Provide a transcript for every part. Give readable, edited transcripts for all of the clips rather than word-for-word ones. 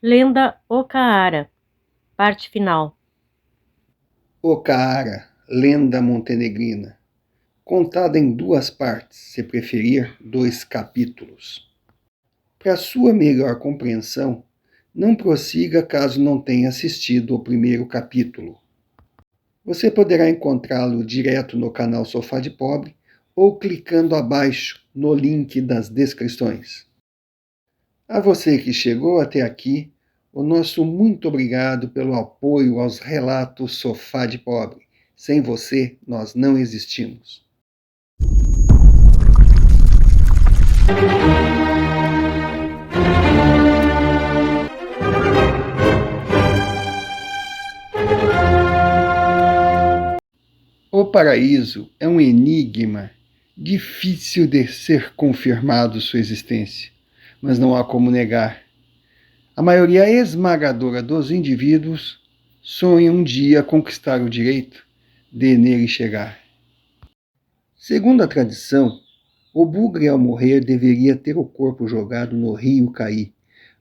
Lenda Okaara, parte final. Okaara, lenda montenegrina, contada em 2 partes, se preferir, 2 capítulos. Para sua melhor compreensão, não prossiga caso não tenha assistido o primeiro capítulo. Você poderá encontrá-lo direto no canal Sofá de Pobre ou clicando abaixo no link das descrições. A você que chegou até aqui, o nosso muito obrigado pelo apoio aos relatos Sofá de Pobre. Sem você, nós não existimos. O paraíso é um enigma difícil de ser confirmado sua existência, mas não há como negar. A maioria esmagadora dos indivíduos sonha um dia conquistar o direito de nele chegar. Segundo a tradição, o bugre ao morrer deveria ter o corpo jogado no rio Caí,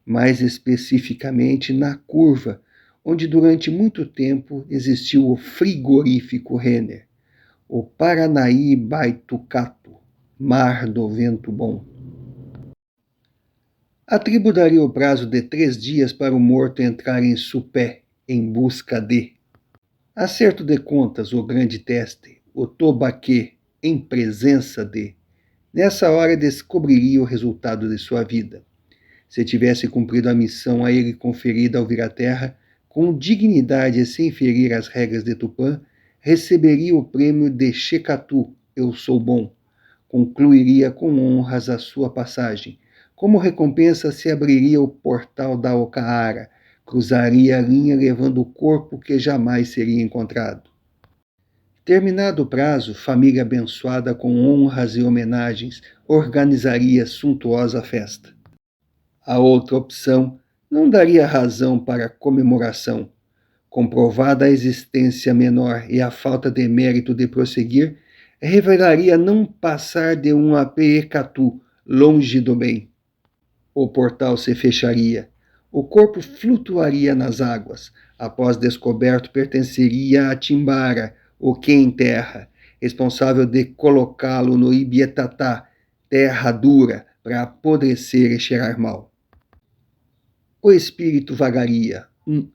mais especificamente na curva, onde durante muito tempo existiu o frigorífico Renner, o Paranaí Baitucato, mar do vento bom. A tribo daria o prazo de 3 dias para o morto entrar em Supé, em busca de acerto de contas, o grande teste, o tobaquê, em presença de. Nessa hora descobriria o resultado de sua vida. Se tivesse cumprido a missão a ele conferida ao vir à Terra, com dignidade e sem ferir as regras de Tupã, receberia o prêmio de Checatu, eu sou bom. Concluiria com honras a sua passagem. Como recompensa, se abriria o portal da Okaara, cruzaria a linha levando o corpo que jamais seria encontrado. Terminado o prazo, família abençoada com honras e homenagens organizaria suntuosa festa. A outra opção não daria razão para comemoração. Comprovada a existência menor e a falta de mérito de prosseguir, revelaria não passar de um apeecatu, longe do bem. O portal se fecharia. O corpo flutuaria nas águas. Após descoberto, pertenceria a Timbara, o que em terra, responsável de colocá-lo no Ibietatá, terra dura, para apodrecer e cheirar mal. O espírito vagaria, um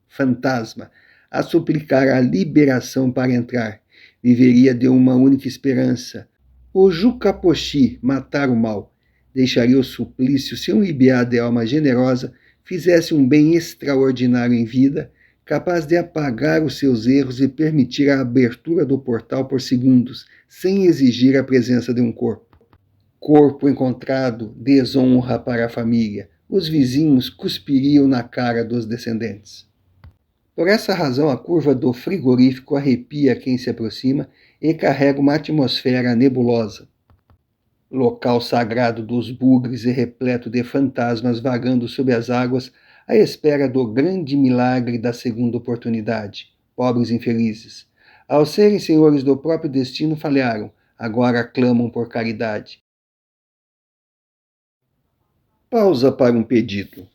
fantasma, a suplicar a liberação para entrar. Viveria de uma única esperança, o Jucapoxi, matar o mal. Deixaria o suplício se um ibiá de alma generosa fizesse um bem extraordinário em vida, capaz de apagar os seus erros e permitir a abertura do portal por segundos, sem exigir a presença de um corpo. Corpo encontrado, desonra para a família. Os vizinhos cuspiriam na cara dos descendentes. Por essa razão, a curva do frigorífico arrepia quem se aproxima e carrega uma atmosfera nebulosa. Local sagrado dos bugres e repleto de fantasmas vagando sob as águas à espera do grande milagre da segunda oportunidade. Pobres infelizes. Ao serem senhores do próprio destino, falharam, agora clamam por caridade. Pausa para um pedido.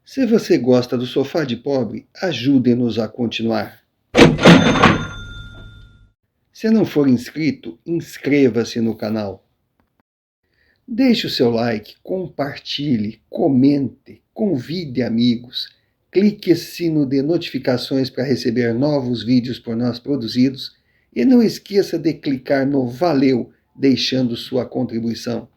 Se você gosta do Sofá de Pobre, ajude-nos a continuar. Se não for inscrito, inscreva-se no canal. Deixe o seu like, compartilhe, comente, convide amigos, clique no sino de notificações para receber novos vídeos por nós produzidos e não esqueça de clicar no Valeu, deixando sua contribuição.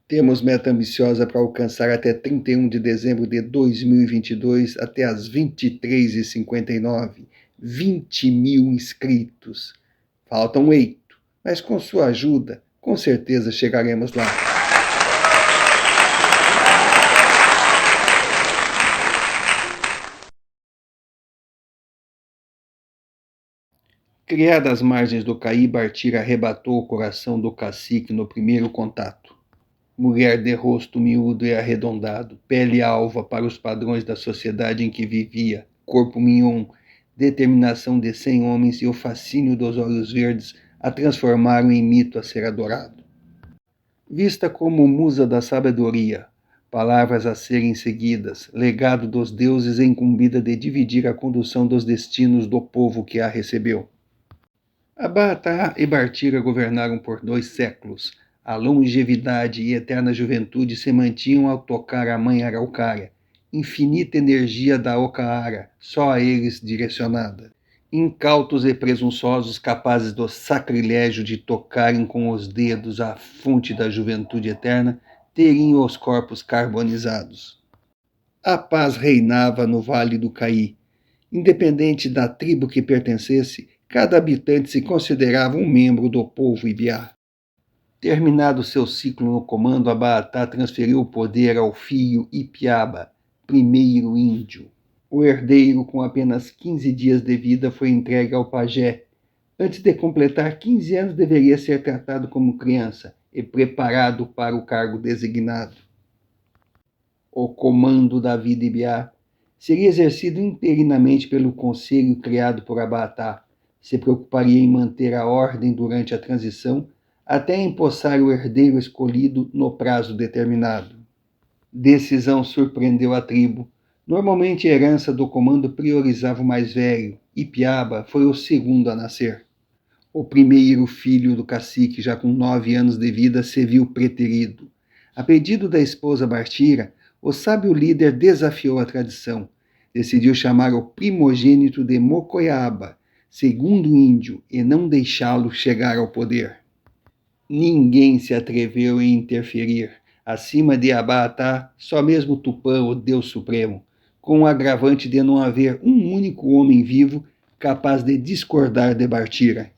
Temos meta ambiciosa para alcançar até 31 de dezembro de 2022, até às 23h59, 20 mil inscritos. Faltam 8, mas com sua ajuda, com certeza chegaremos lá. Criada às margens do Caí, Bartira arrebatou o coração do cacique no primeiro contato. Mulher de rosto miúdo e arredondado, pele alva para os padrões da sociedade em que vivia, corpo mignon, determinação de 100 homens e o fascínio dos olhos verdes a transformaram em mito a ser adorado. vista como musa da sabedoria, palavras a serem seguidas, legado dos deuses incumbida de dividir a condução dos destinos do povo que a recebeu. Abaatá e Bartira governaram por 2 séculos. A longevidade e eterna juventude se mantinham ao tocar a mãe araucária, infinita energia da Ocaara, só a eles direcionada. Incautos e presunçosos, capazes do sacrilégio de tocarem com os dedos a fonte da juventude eterna, teriam os corpos carbonizados. A paz reinava no Vale do Caí. Independente da tribo que pertencesse, cada habitante se considerava um membro do povo Ibiá. Terminado seu ciclo no comando, Abaatá transferiu o poder ao filho Ipiaba, primeiro índio. O herdeiro, com apenas 15 dias de vida, foi entregue ao pajé. Antes de completar 15 anos, deveria ser tratado como criança e preparado para o cargo designado. O comando da vida Ibiá seria exercido interinamente pelo conselho criado por Abaatá. Se preocuparia em manter a ordem durante a transição, até empossar o herdeiro escolhido no prazo determinado. Decisão surpreendeu a tribo. Normalmente a herança do comando priorizava o mais velho. Ipiaba foi o segundo a nascer. O primeiro filho do cacique, já com 9 anos de vida, se viu preterido. A pedido da esposa Bartira, o sábio líder desafiou a tradição. Decidiu chamar o primogênito de Mocoiaba, segundo índio, e não deixá-lo chegar ao poder. Ninguém se atreveu em interferir. Acima de Abaatá, só mesmo Tupã, o Deus Supremo, com o agravante de não haver um único homem vivo capaz de discordar de Bartira.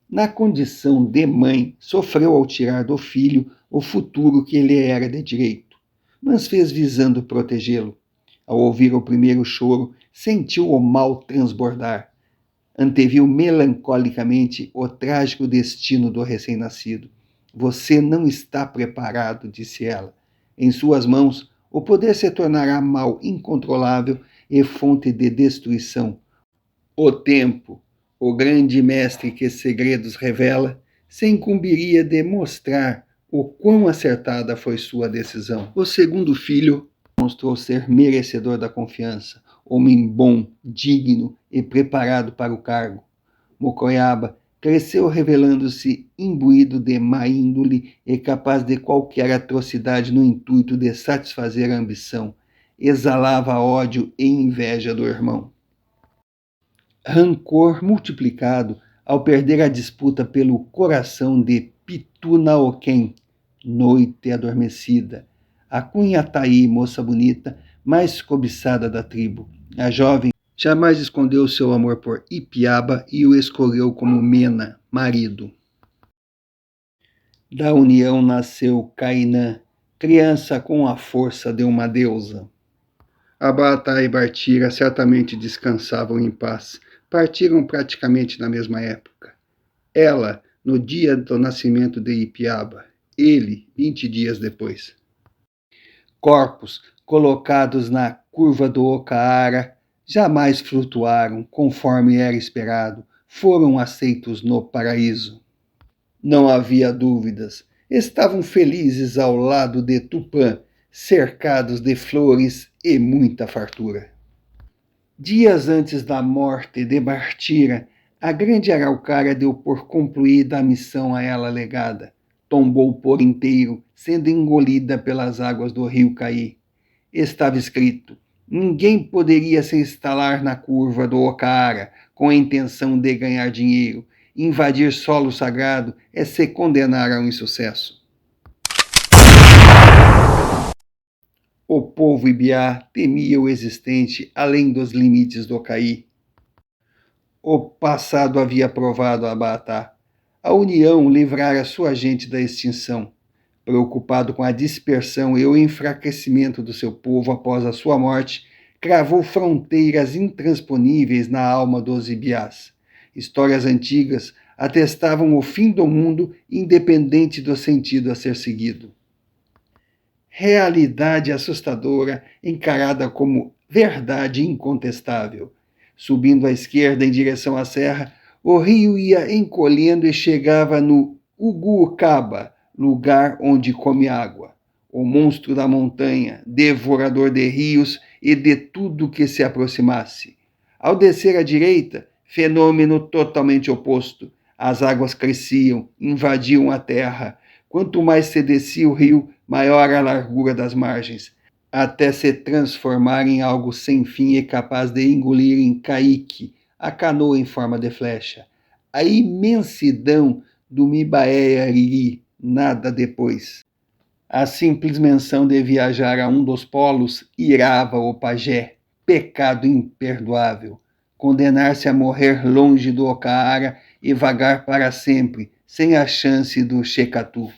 Na condição de mãe, sofreu ao tirar do filho o futuro que lhe era de direito, mas fez visando protegê-lo. Ao ouvir o primeiro choro, sentiu o mal transbordar. Anteviu melancolicamente o trágico destino do recém-nascido. Você não está preparado, disse ela. Em suas mãos, o poder se tornará mal incontrolável e fonte de destruição. O tempo, o grande mestre que segredos revela, se incumbiria de mostrar o quão acertada foi sua decisão. O segundo filho mostrou ser merecedor da confiança, homem bom, digno e preparado para o cargo. Mocoiaba cresceu revelando-se imbuído de má índole e capaz de qualquer atrocidade no intuito de satisfazer a ambição. Exalava ódio e inveja do irmão. Rancor multiplicado ao perder a disputa pelo coração de Pitunaoquém, noite adormecida, a Cunhataí, moça bonita, mais cobiçada da tribo. A jovem jamais escondeu seu amor por Ipiaba e o escolheu como Mena, marido. Da união nasceu Cainã, criança com a força de uma deusa. Abaatá e Bartira certamente descansavam em paz. Partiram praticamente na mesma época. Ela, no dia do nascimento de Ipiaba, ele, 20 dias depois. Corpos colocados na curva do Ocaara jamais flutuaram, conforme era esperado, foram aceitos no paraíso. Não havia dúvidas, estavam felizes ao lado de Tupã, cercados de flores e muita fartura. Dias antes da morte de Bartira, a grande araucária deu por concluída a missão a ela legada. Tombou por inteiro, sendo engolida pelas águas do rio Caí. Estava escrito: ninguém poderia se instalar na curva do Ocaara com a intenção de ganhar dinheiro. Invadir solo sagrado é se condenar a um insucesso. O povo Ibiá temia o existente além dos limites do Caí. O passado havia provado a Abaatá. A união livrara sua gente da extinção. Preocupado com a dispersão e o enfraquecimento do seu povo após a sua morte, cravou fronteiras intransponíveis na alma dos Ibiás. Histórias antigas atestavam o fim do mundo, independente do sentido a ser seguido. Realidade assustadora, encarada como verdade incontestável. Subindo à esquerda em direção à serra, o rio ia encolhendo e chegava no Uguucaba, lugar onde come água, o monstro da montanha, devorador de rios e de tudo que se aproximasse. Ao descer à direita, fenômeno totalmente oposto. As águas cresciam, invadiam a terra. Quanto mais se descia o rio, maior a largura das margens, até se transformar em algo sem fim e capaz de engolir em caique a canoa em forma de flecha. A imensidão do Mibaé-Ariri, nada depois. A simples menção de viajar a um dos polos irava o pajé, pecado imperdoável. Condenar-se a morrer longe do Ocaara e vagar para sempre, sem a chance do Checatu.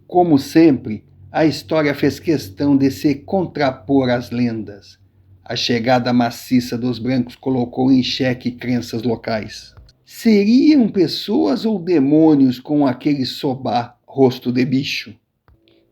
Como sempre, a história fez questão de se contrapor às lendas. A chegada maciça dos brancos colocou em xeque crenças locais. Seriam pessoas ou demônios com aquele sobá, rosto de bicho?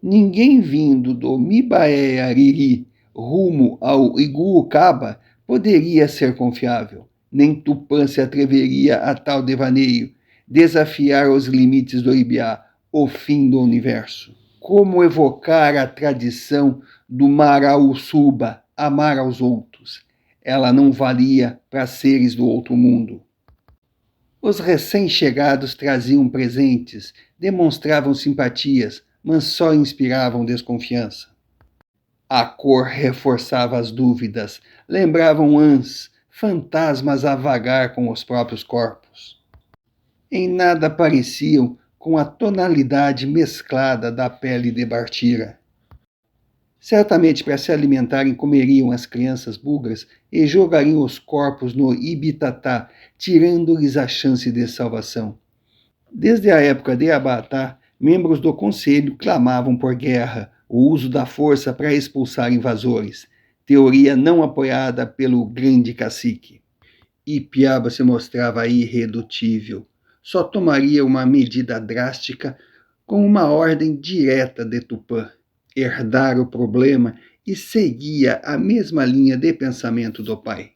Ninguém vindo do Mibaé-Ariri rumo ao Iguucaba poderia ser confiável. Nem Tupã se atreveria a tal devaneio, desafiar os limites do Ibiá, o fim do universo. Como evocar a tradição do Marauçuba, amar aos outros? Ela não valia para seres do outro mundo. Os recém-chegados traziam presentes, demonstravam simpatias, mas só inspiravam desconfiança. A cor reforçava as dúvidas, lembravam ãs, fantasmas a vagar com os próprios corpos. Em nada pareciam com a tonalidade mesclada da pele de Bartira. Certamente para se alimentarem comeriam as crianças bugras e jogariam os corpos no Ibitatá, tirando-lhes a chance de salvação. Desde a época de Abatá, membros do conselho clamavam por guerra, o uso da força para expulsar invasores, teoria não apoiada pelo grande cacique. Ipiaba se mostrava irredutível. Só tomaria uma medida drástica com uma ordem direta de Tupã, herdar o problema, e seguia a mesma linha de pensamento do pai.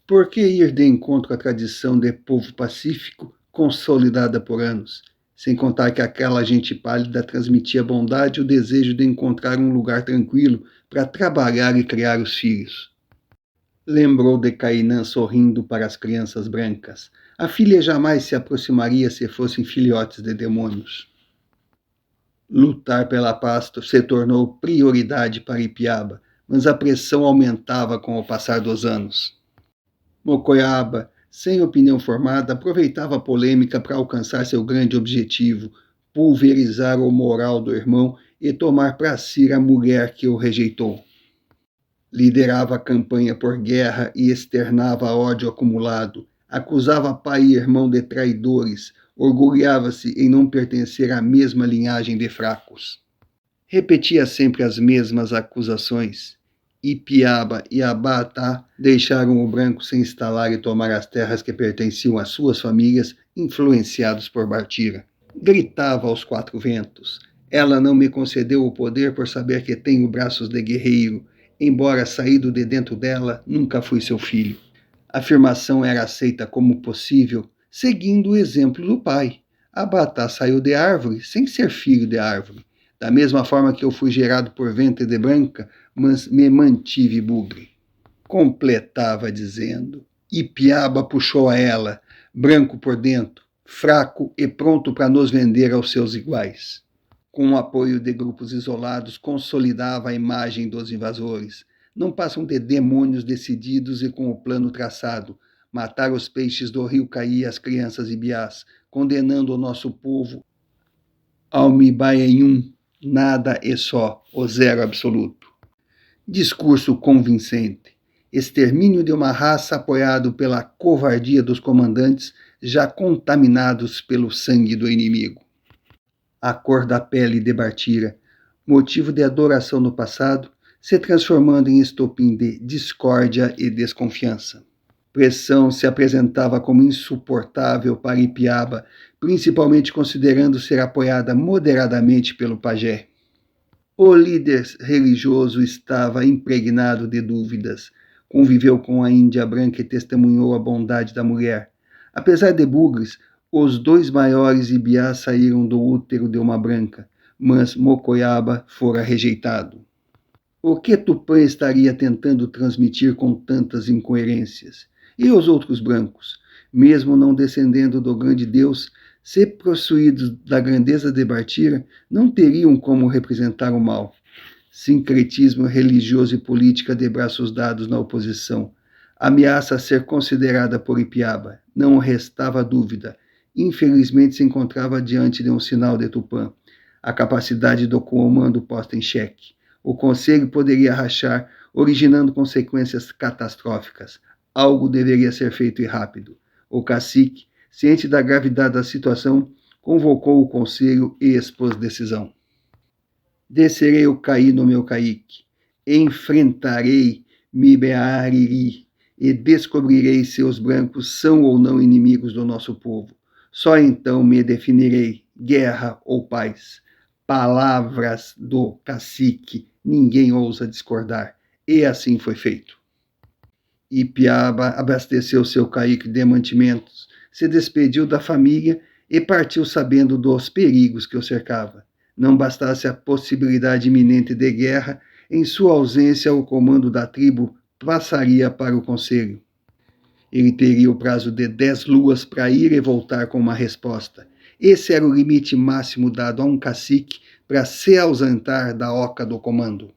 Por que ir de encontro à tradição de povo pacífico consolidada por anos, sem contar que aquela gente pálida transmitia bondade e o desejo de encontrar um lugar tranquilo para trabalhar e criar os filhos? Lembrou de Cainã sorrindo para as crianças brancas. A filha jamais se aproximaria se fossem filhotes de demônios. Lutar pela paz se tornou prioridade para Ipiaba, mas a pressão aumentava com o passar dos anos. Mocoiaba, sem opinião formada, aproveitava a polêmica para alcançar seu grande objetivo, pulverizar o moral do irmão e tomar para si a mulher que o rejeitou. Liderava a campanha por guerra e externava ódio acumulado, acusava pai e irmão de traidores, orgulhava-se em não pertencer à mesma linhagem de fracos. Repetia sempre as mesmas acusações. Ipiaba e Abatá deixaram o branco se instalar e tomar as terras que pertenciam às suas famílias, influenciados por Bartira. Gritava aos quatro ventos. Ela não me concedeu o poder por saber que tenho braços de guerreiro. Embora saído de dentro dela, nunca fui seu filho. A afirmação era aceita como possível, seguindo o exemplo do pai. Abatá saiu de árvore sem ser filho de árvore. Da mesma forma que eu fui gerado por ventre de branca, mas me mantive bugre. Completava dizendo. Ipiaba puxou a ela, branco por dentro, fraco e pronto para nos vender aos seus iguais. Com o apoio de grupos isolados, consolidava a imagem dos invasores. Não passam de demônios decididos e com o plano traçado, matar os peixes do rio Caí e as crianças ibiás, condenando o nosso povo ao Mibaenhum, nada e só, o zero absoluto. Discurso convincente. Extermínio de uma raça apoiado pela covardia dos comandantes, já contaminados pelo sangue do inimigo. A cor da pele de Bartira, motivo de adoração no passado, se transformando em estopim de discórdia e desconfiança. Pressão se apresentava como insuportável para Ipiaba, principalmente considerando ser apoiada moderadamente pelo pajé. O líder religioso estava impregnado de dúvidas. Conviveu com a Índia branca e testemunhou a bondade da mulher. Apesar de bugres, Os dois maiores Ibiá saíram do útero de uma branca, mas Mocoiaba fora rejeitado. O que Tupã estaria tentando transmitir com tantas incoerências? E os outros brancos, mesmo não descendendo do grande Deus, se possuídos da grandeza de Bartira, não teriam como representar o mal. Sincretismo religioso e política de braços dados na oposição. Ameaça a ser considerada por Ipiaba. Não restava dúvida. Infelizmente se encontrava diante de um sinal de Tupã. A capacidade do comando posta em xeque. O conselho poderia rachar, originando consequências catastróficas. Algo deveria ser feito e rápido. O cacique, ciente da gravidade da situação, convocou o conselho e expôs decisão. Descerei o Caí no meu caique, enfrentarei Mibeariri e descobrirei se os brancos são ou não inimigos do nosso povo. Só então me definirei, guerra ou paz. Palavras do cacique, ninguém ousa discordar. E assim foi feito. Ipiaba abasteceu seu caique de mantimentos, se despediu da família e partiu sabendo dos perigos que o cercava. Não bastasse a possibilidade iminente de guerra, em sua ausência o comando da tribo passaria para o conselho. Ele teria o prazo de 10 luas para ir e voltar com uma resposta. Esse era o limite máximo dado a um cacique para se ausentar da oca do comando.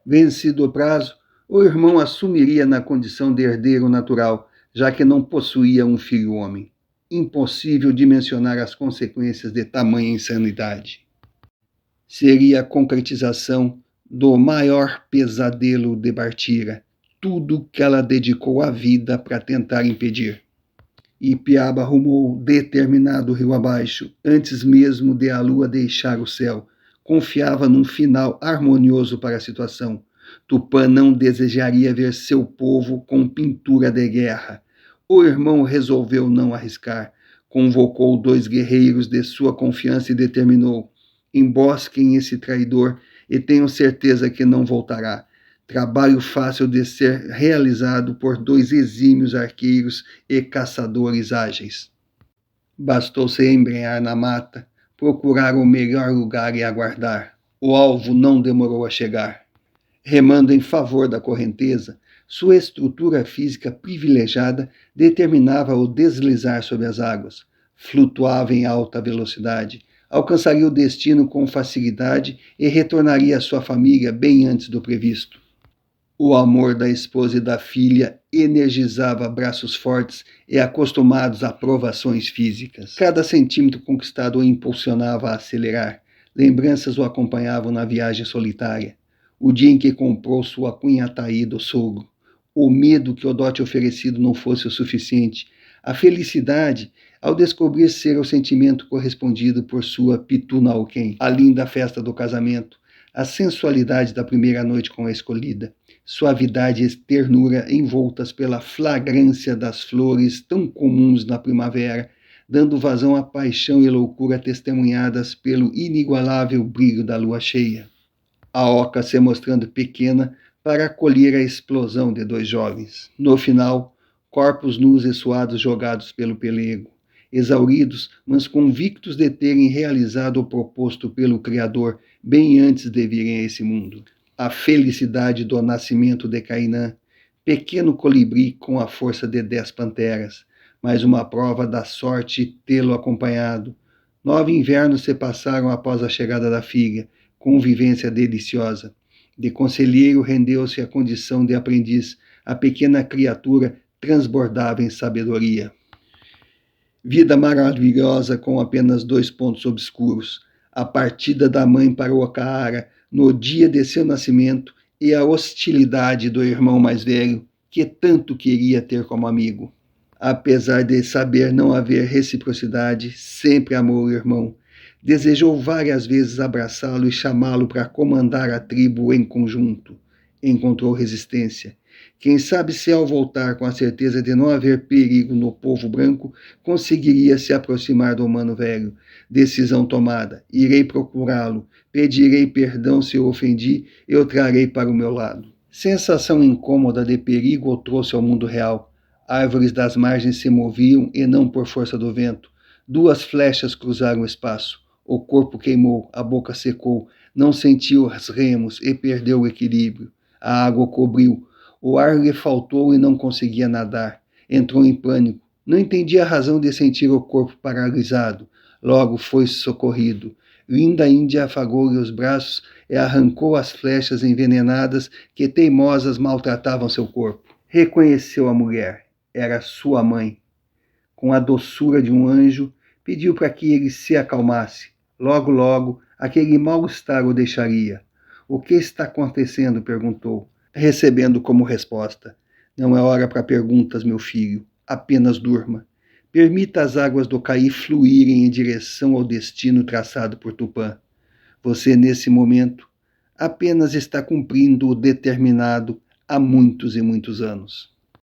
Vencido o prazo, o irmão assumiria na condição de herdeiro natural, já que não possuía um filho homem. Impossível dimensionar as consequências de tamanha insanidade. Seria a concretização do maior pesadelo de Bartira, tudo que ela dedicou a vida para tentar impedir. Ipiaba rumou determinado rio abaixo, antes mesmo de a lua deixar o céu. Confiava num final harmonioso para a situação. Tupã não desejaria ver seu povo com pintura de guerra. O irmão resolveu não arriscar. Convocou 2 guerreiros de sua confiança e determinou: embosquem esse traidor e tenham certeza que não voltará. Trabalho fácil de ser realizado por 2 exímios arqueiros e caçadores ágeis. Bastou se embrenhar na mata, procurar o melhor lugar e aguardar. O alvo não demorou a chegar. Remando em favor da correnteza, sua estrutura física privilegiada determinava o deslizar sobre as águas. Flutuava em alta velocidade, alcançaria o destino com facilidade e retornaria à sua família bem antes do previsto. O amor da esposa e da filha energizava braços fortes e acostumados a provações físicas. Cada centímetro conquistado o impulsionava a acelerar. Lembranças o acompanhavam na viagem solitária. O dia em que comprou sua cunhataí do sogro. O medo que o dote oferecido não fosse o suficiente. A felicidade ao descobrir ser o sentimento correspondido por sua pitunauquém. A linda festa do casamento. A sensualidade da primeira noite com a escolhida. Suavidade e ternura envoltas pela flagrância das flores tão comuns na primavera, dando vazão à paixão e loucura testemunhadas pelo inigualável brilho da lua cheia. A oca se mostrando pequena para acolher a explosão de 2 jovens. No final, corpos nus e suados jogados pelo pelego, exauridos, mas convictos de terem realizado o proposto pelo Criador bem antes de virem a esse mundo. A felicidade do nascimento de Cainã, pequeno colibri com a força de 10 panteras, mais uma prova da sorte tê-lo acompanhado. 9 invernos se passaram após a chegada da filha, convivência deliciosa. De conselheiro rendeu-se à condição de aprendiz, a pequena criatura transbordava em sabedoria. Vida maravilhosa com apenas 2 pontos obscuros. A partida da mãe para o Ocaara, no dia de seu nascimento, e a hostilidade do irmão mais velho, que tanto queria ter como amigo. Apesar de saber não haver reciprocidade, sempre amou o irmão. Desejou várias vezes abraçá-lo e chamá-lo para comandar a tribo em conjunto. Encontrou resistência. Quem sabe se ao voltar com a certeza de não haver perigo no povo branco, conseguiria se aproximar do humano velho. Decisão tomada. Irei procurá-lo. Pedirei perdão se o ofendi e o trarei para o meu lado. Sensação incômoda de perigo o trouxe ao mundo real. Árvores das margens se moviam e não por força do vento. 2 flechas cruzaram o espaço. O corpo queimou, a boca secou, não sentiu os remos e perdeu o equilíbrio. A água o cobriu, o ar lhe faltou e não conseguia nadar. Entrou em pânico, não entendia a razão de sentir o corpo paralisado. Logo foi socorrido. Linda Índia afagou-lhe os braços e arrancou as flechas envenenadas que teimosas maltratavam seu corpo. Reconheceu a mulher, era sua mãe. Com a doçura de um anjo, pediu para que ele se acalmasse. Logo, logo, aquele mal-estar o deixaria. O que está acontecendo? Perguntou, recebendo como resposta: não é hora para perguntas, meu filho. Apenas durma. Permita as águas do Caí fluírem em direção ao destino traçado por Tupã. Você, nesse momento, apenas está cumprindo o determinado há muitos e muitos anos.